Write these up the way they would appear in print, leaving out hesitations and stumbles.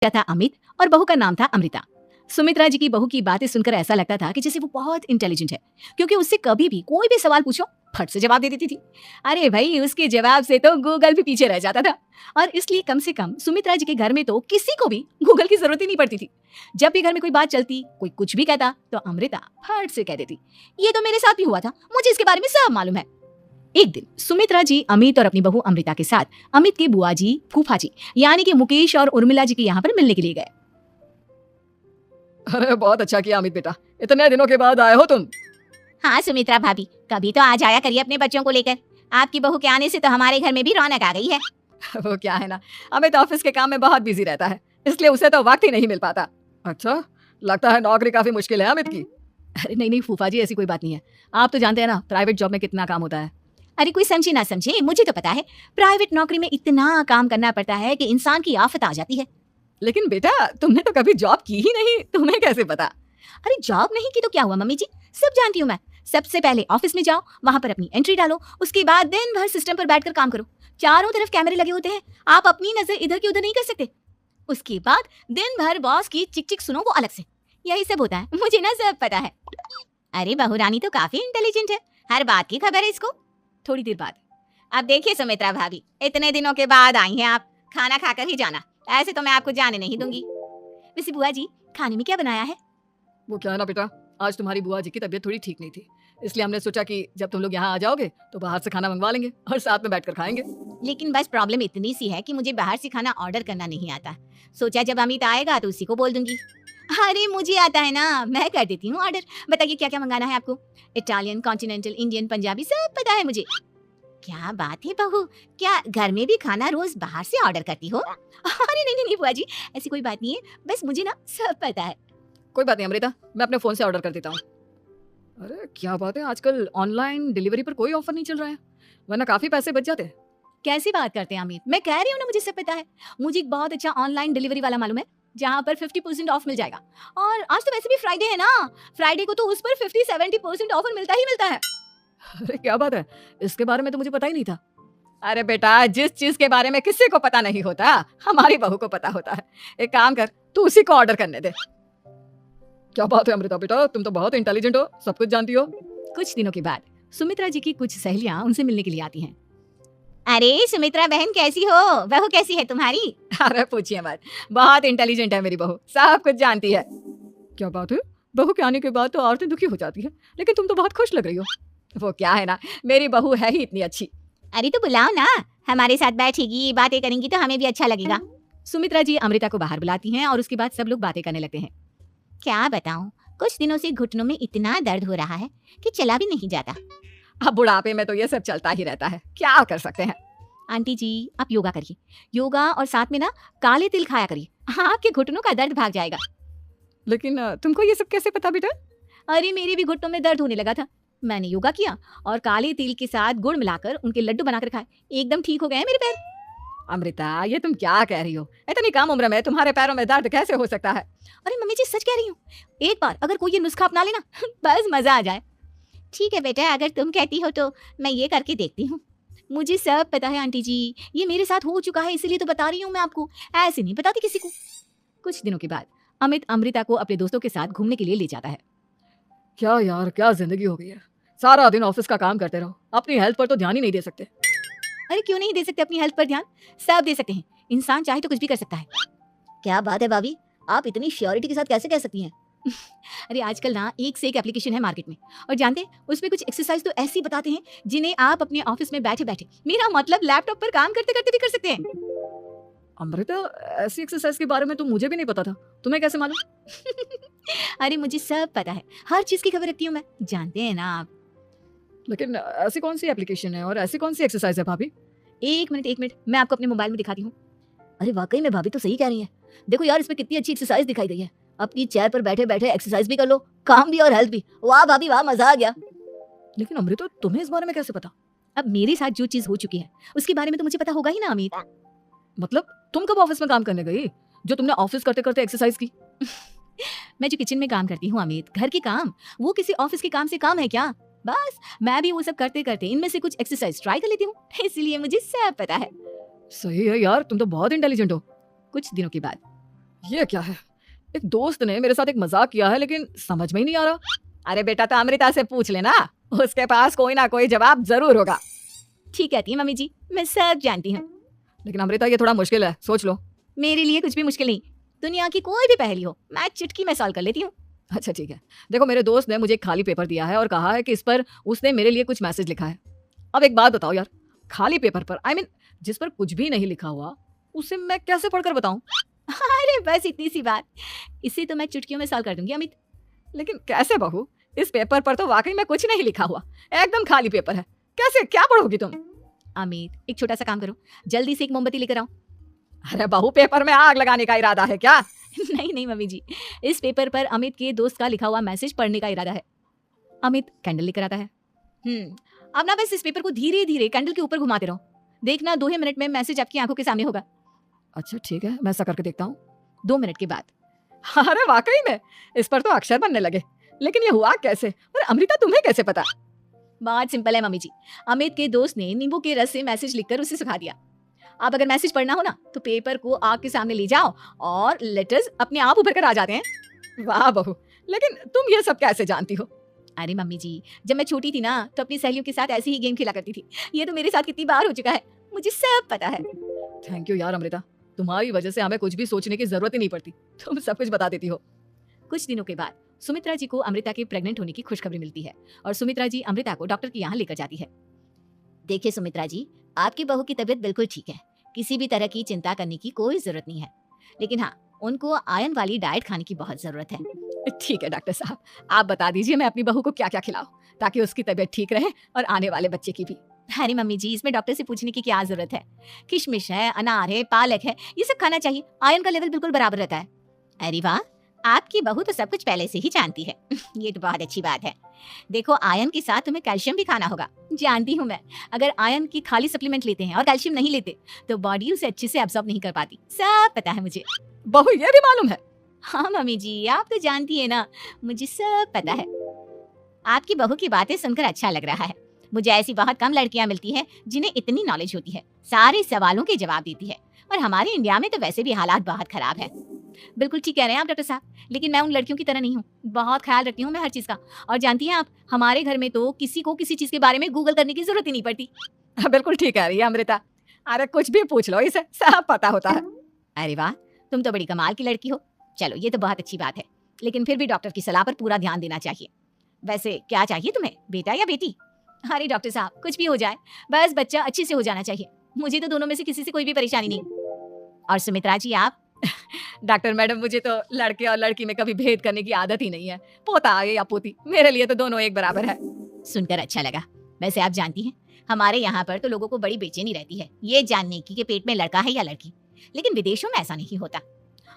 क्या था अमित और बहू का नाम था अमृता। सुमित्रा जी की बहू की बातें सुनकर ऐसा लगता था कि जैसे वो बहुत इंटेलिजेंट है, क्योंकि उससे कभी भी कोई भी सवाल पूछो फट से जवाब दे देती थी। अरे भाई, उसके जवाब से तो गूगल भी पीछे रह जाता था। और इसलिए कम से कम सुमित्रा जी के घर में तो किसी को भी गूगल की जरूरत ही नहीं पड़ती थी। जब भी घर में कोई बात चलती, कोई कुछ भी कहता, तो अमृता फट से कह देती, ये तो मेरे साथ भी हुआ था, मुझे इसके बारे में सब मालूम है। एक दिन सुमित्रा जी अमित और अपनी बहू अमृता के साथ अमित के बुआ जी, फूफा जी यानी कि मुकेश और उर्मिला जी के यहाँ पर मिलने के लिए गए। अरे बहुत अच्छा किया अमित बेटा, इतने दिनों के बाद आए हो तुम। हाँ सुमित्रा भाभी, कभी तो आ जाया करिए अपने बच्चों को लेकर। आपकी बहू के आने से तो हमारे घर में भी रौनक आ गई है। वो क्या है ना, अमित ऑफिस के काम में बहुत बिजी रहता है, इसलिए उसे तो वक्त ही नहीं मिल पाता। अच्छा, लगता है नौकरी काफी मुश्किल है अमित की। अरे नहीं नहीं फूफा जी, ऐसी कोई बात नहीं है। आप तो जानते हैं ना, प्राइवेट जॉब में कितना काम होता है। अरे कोई समझे ना समझे, मुझे तो पता है प्राइवेट नौकरी में इतना काम करना पड़ता है कि इंसान की आफत आ जाती है। लेकिन बेटा, तुमने तो कभी जॉब की ही नहीं, तुम्हें कैसे पता? अरे जॉब नहीं की तो क्या हुआ मम्मी जी, सब जानती हूँ मैं। सबसे पहले ऑफिस में जाओ, वहां पर अपनी एंट्री डालो, उसके बाद दिन भर सिस्टम पर बैठकर काम करो। चारों तरफ कैमरे लगे होते हैं, आप अपनी नजर इधर की उधर नहीं कर सकते। उसके बाद दिन भर बॉस की चिक चिक सुनो, वो अलग से। यही सब होता है, मुझे ना सब पता है। अरे बहू रानी तो काफी इंटेलिजेंट है, हर बात की खबर है इसको। थोड़ी देर बाद, अब देखिए सुमित्रा भाभी, इतने दिनों के बाद आई हैं आप, खाना खाकर ही जाना, ऐसे तो मैं आपको जाने नहीं दूंगी। वैसे बुआ जी, खाने में क्या बनाया है? वो क्या है ना बेटा, आज तुम्हारी बुआ जी की तबीयत थोड़ी ठीक नहीं थी, इसलिए हमने सोचा कि जब तुम लोग यहाँ आ जाओगे तो बाहर से खाना मंगवा लेंगे और साथ में बैठकर खाएंगे। लेकिन बस प्रॉब्लम इतनी सी है कि मुझे बाहर से खाना ऑर्डर करना नहीं आता। सोचा जब अमित आएगा तो उसी को बोल दूंगी। अरे मुझे आता है ना, मैं कर देती हूँ ऑर्डर। बताइए क्या क्या मंगाना है आपको? इटालियन, कॉन्टिनेंटल, इंडियन, पंजाबी, सब पता है मुझे। क्या बात है बहू, क्या घर में भी खाना रोज बाहर से ऑर्डर करती हो? अरे नहीं नहीं बुआ जी, ऐसी कोई बात नहीं है, बस मुझे ना सब पता है। कोई बात नहीं अमृता, मैं अपने फोन से ऑर्डर कर देता हूँ। अरे क्या बात है, आजकल ऑनलाइन डिलीवरी पर कोई ऑफर नहीं चल रहा है, वरना काफी पैसे बच जाते। कैसी बात करते हैं अमित, मैं कह रही हूँ ना मुझे सब पता है। मुझे एक बहुत अच्छा ऑनलाइन डिलीवरी वाला मालूम है, जहाँ पर 50% ऑफ मिल जाएगा। और आज तो वैसे भी फ्राइडे है ना, फ्राइडे को तो उस पर 50-70% ऑफर मिलता ही मिलता है। अरे क्या बात है, इसके बारे में तो मुझे पता ही नहीं था। अरे बेटा, जिस चीज के बारे में किसी को पता नहीं होता, हमारी बहू को पता होता है। एक काम कर, तू उसी को ऑर्डर करने दे। क्या बात है अमृता बेटा, तुम तो बहुत इंटेलिजेंट हो, सब कुछ जानती हो। कुछ दिनों के बाद सुमित्रा जी की कुछ सहेलियां उनसे मिलने के लिए आती हैं। अरे सुमित्रा बहन कैसी हो, बहू कैसी है तुम्हारी? अरे पूछिए मत, बहुत इंटेलिजेंट है मेरी बहू, सब कुछ जानती है। क्या बात है, बहू के आने के बाद तो औरतें दुखी हो जाती है, लेकिन तुम तो बहुत खुश लग रही हो। वो क्या है ना, मेरी बहू है ही इतनी अच्छी। अरे तो बुलाओ ना, हमारे साथ बैठेगी, बातें करेंगी तो हमें भी अच्छा लगेगा। सुमित्रा जी अमृता को बाहर बुलाती हैं और उसके बाद सब लोग बातें करने लगते हैं। क्या बताऊं, कुछ दिनों से घुटनों में इतना दर्द हो रहा है कि चला भी नहीं जाता। अब बुढ़ापे में तो ये सब चलता ही रहता है, क्या कर सकते हैं। आंटी जी, आप योगा करिए, योगा और साथ में ना काले तिल खाया करिए, आपके घुटनों का दर्द भाग जाएगा। लेकिन तुमको ये सब कैसे पता बेटा? अरे मेरे भी घुटनों में दर्द होने लगा था, मैंने योगा किया और काले तिल के साथ गुड़ मिलाकर उनके लड्डू बनाकर खाए, एकदम ठीक हो गए मेरे पैर। अमृता, ये तुम क्या कह रही हो, इतनी कम उम्र में तुम्हारे पैरों में दर्द कैसे हो सकता है? अरे मम्मी जी सच कह रही हूँ, एक बार अगर कोई ये नुस्खा अपना लेना बस मजा आ जाए। ठीक है बेटा, अगर तुम कहती हो तो मैं ये करके देखती हूँ। मुझे सब पता है आंटी जी, ये मेरे साथ हो चुका है, इसीलिए तो बता रही हूँ मैं आपको, ऐसे नहीं बताती किसी को। कुछ दिनों के बाद अमित अमृता को अपने दोस्तों के साथ घूमने के लिए ले जाता है। क्या यार, क्या जिंदगी हो गई है, सारा दिन ऑफिस का काम करते रहो, अपनी हेल्थ पर तो ध्यान ही नहीं दे सकते। अरे क्यों नहीं दे सकते अपनी हेल्थ पर ध्यान, सब दे सकते हैं, इंसान चाहे तो कुछ भी कर सकता है। क्या बात है भाभी, आप इतनी श्योरिटी के साथ कैसे कह सकती हैं? अरे आजकल ना एक से एक एप्लीकेशन है मार्केट में, और जानते हैं उसमें कुछ एक्सरसाइज तो ऐसी बताते हैं जिन्हें आप अपने ऑफिस में बैठे बैठे, मेरा मतलब लैपटॉप पर काम करते करते भी कर सकते हैं। अमृता, ऐसी एक्सरसाइज के बारे में तो मुझे भी नहीं पता था, तुम्हें कैसे मालूम? अरे मुझे सब पता है, हर चीज की खबर रखती हूँ मैं, जानते हैं ना आप। लेकिन ऐसी कौन सी एप्लीकेशन है और ऐसी कौन सी एक्सरसाइज है भाभी? एक मिनट, मैं आपको अपने मोबाइल में दिखाती हूँ। अरे वाकई में भाभी तो सही कह रही है, देखो यार इसमें कितनी अच्छी एक्सरसाइज दिखाई गई है। अपनी चेयर पर बैठे बैठे एक्सरसाइज भी कर लो, काम भी और हेल्थ भी। वाह भाभी वाह, मजा आ गया। लेकिन अमृता, तुम्हें इस बारे में कैसे पता? अब मेरे साथ जो चीज हो चुकी है उसके बारे में तो मुझे पता होगा ही ना अमित। मतलब तुम कब ऑफिस में काम करने गई जो तुमने ऑफिस करते करते एक्सरसाइज की? मैं जो किचन में काम करती हूँ अमित, घर के काम, वो किसी ऑफिस के काम से काम है क्या? बस मैं भी वो सब करते करते इनमें से कुछ एक्सरसाइज ट्राई कर लेती हूँ, इसलिए मुझे सब पता है। सही है यार, तुम तो बहुत इंटेलिजेंट हो। कुछ दिनों के बाद ये क्या है? एक दोस्त ने मेरे साथ एक मजाक किया है, लेकिन समझ में ही नहीं आ रहा। अरे बेटा, तो अमृता से पूछ लेना, उसके पास कोई ना कोई जवाब जरूर होगा। ठीक कहती है मम्मी जी, मैं सब जानती हूँ। लेकिन अमृता, ये थोड़ा मुश्किल है, सोच लो। मेरे लिए कुछ भी मुश्किल नहीं, दुनिया की कोई भी पहेली हो मैं चुटकी में सॉल्व कर लेती हूँ। अच्छा ठीक है, देखो मेरे दोस्त ने मुझे एक खाली पेपर दिया है और कहा है कि इस पर उसने मेरे लिए कुछ मैसेज लिखा है। अब एक बात बताओ यार, खाली पेपर पर, आई मीन जिस पर कुछ भी नहीं लिखा हुआ, उसे मैं कैसे पढ़कर बताऊं? अरे बस इतनी सी बात, इसे तो मैं चुटकियों में सॉल्व कर दूंगी अमित। लेकिन कैसे बहू? इस पेपर पर तो वाकई में कुछ नहीं लिखा हुआ, एकदम खाली पेपर है। कैसे, क्या पढ़ोगी तुम? अमित, एक छोटा सा काम करो, जल्दी से एक मोमबत्ती लेकर आओ। अरे बहू, पेपर में आग लगाने का इरादा है क्या? नहीं नहीं मम्मी जी, इस पेपर पर अमित के दोस्त का लिखा हुआ मैसेज पढ़ने का इरादा है। अमित कैंडल लेकर आता है। अब ना बस इस पेपर को धीरे धीरे कैंडल के ऊपर घुमाते रहो, देखना 2 ही मिनट में मैसेज आपकी आंखों के सामने होगा। अच्छा ठीक है, मैं ऐसा करके देखता हूँ। 2 मिनट के बाद। अरे वाकई में इस पर तो अक्षर बनने लगे, लेकिन ये हुआ कैसे? और अमृता, तुम्हें कैसे पता? बहुत सिंपल है मम्मी जी, अमित के दोस्त ने नींबू के रस से मैसेज लिखकर उसे सिखा दिया। अब अगर मैसेज पढ़ना हो ना तो पेपर को आग के सामने ले जाओ और लेटर्स अपने आप उभर कर आ जाते हैं। वाह बहू, लेकिन तुम ये सब कैसे जानती हो? अरे मम्मी जी, जब मैं छोटी थी ना तो अपनी सहेलियों के साथ ऐसे ही गेम खेला करती थी। ये तो मेरे साथ कितनी बार हो चुका है, मुझे सब पता है। थैंक यू यार अमृता, तुम्हारी वजह से हमें कुछ भी सोचने की जरूरत ही नहीं पड़ती, तुम सब कुछ बता देती हो। कुछ दिनों के बाद सुमित्रा जी को अमृता के प्रेग्नेंट होने की खुशखबरी मिलती है और सुमित्रा जी अमृता को डॉक्टर के यहाँ लेकर जाती है। देखिए सुमित्रा जी, आपकी बहू की तबीयत बिल्कुल ठीक है, किसी भी तरह की चिंता करने की कोई जरूरत नहीं है, लेकिन हाँ, उनको आयरन वाली डाइट खाने की बहुत जरूरत है। ठीक है डॉक्टर साहब, आप बता दीजिए मैं अपनी बहू को क्या क्या खिलाऊं ताकि उसकी तबीयत ठीक रहे और आने वाले बच्चे की भी। अरे मम्मी जी, इसमें डॉक्टर से पूछने की क्या जरूरत है, किशमिश है, अनार है, पालक है, ये सब खाना चाहिए, आयरन का लेवल बिल्कुल बराबर रहता है। अरे वाह, आपकी बहू तो सब कुछ पहले से ही जानती है। ये तो बहुत अच्छी बात है। देखो, आयरन के साथ तुम्हें कैल्शियम भी खाना होगा। जानती हूँ मैं, अगर आयरन की खाली सप्लीमेंट लेते हैं और कैल्शियम नहीं लेते तो बॉडी उसे अच्छे से एब्जॉर्ब नहीं कर पाती, सब पता है मुझे। बहू, ये भी मालूम है? हाँ मम्मी जी, आप तो जानती है ना, मुझे सब पता है। आपकी बहू की बातें सुनकर अच्छा लग रहा है। मुझे ऐसी बहुत कम लड़कियां मिलती है जिन्हें इतनी नॉलेज होती है, सारे सवालों के जवाब देती है। और हमारे इंडिया में तो वैसे भी हालात बहुत खराब है। बिल्कुल ठीक कह रहे हैं आप डॉक्टर साहब, लेकिन मैं उन लड़कियों की तरह नहीं हूँ, बहुत ख्याल रखती हूँ मैं हर चीज का। और जानती हैं आप, हमारे घर में तो किसी को किसी चीज के बारे में गूगल करने की जरूरत ही नहीं पड़ती। बिल्कुल ठीक कह रही है अमृता, अरे कुछ भी पूछ लो, इसे सब पता होता है। अरे वाह, तुम तो बड़ी कमाल की लड़की हो। चलो, ये तो बहुत अच्छी बात है, लेकिन फिर भी डॉक्टर की सलाह पर पूरा ध्यान देना चाहिए। वैसे क्या चाहिए तुम्हें, बेटा या बेटी? अरे डॉक्टर साहब, कुछ भी हो जाए, बस बच्चा अच्छे से हो जाना चाहिए। मुझे तो दोनों में से किसी से कोई भी परेशानी नहीं। और सुमित्रा जी आप? डॉक्टर मैडम, मुझे तो लड़के और लड़की में कभी भेद करने की आदत ही नहीं है, पोता आए या पोती, मेरे लिए तो दोनों एक बराबर है। सुनकर अच्छा लगा। वैसे आप जानती हैं, हमारे यहाँ पर तो लोगों को बड़ी बेचैनी रहती है ये जानने की कि पेट में लड़का है या लड़की, लेकिन विदेशों में ऐसा नहीं होता।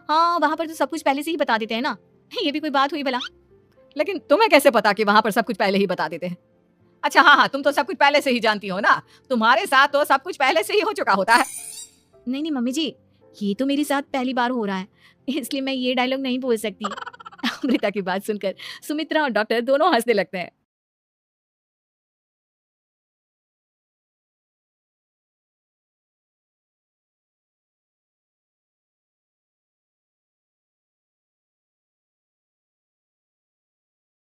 हाँ, वहाँ पर तो सब कुछ पहले से ही बता देते हैं ना। ये भी कोई बात हुई भला? लेकिन तुम्हें कैसे पता कि वहाँ पर सब कुछ पहले ही बता देते हैं? अच्छा हाँ हाँ, तुम तो सब कुछ पहले से ही जानती हो ना, तुम्हारे साथ तो सब कुछ पहले से ही हो चुका होता है। नहीं नहीं मम्मी जी, ये तो मेरे साथ पहली बार हो रहा है, इसलिए मैं ये डायलॉग नहीं बोल सकती। अमृता की बात सुनकर सुमित्रा और डॉक्टर दोनों हंसने लगते हैं।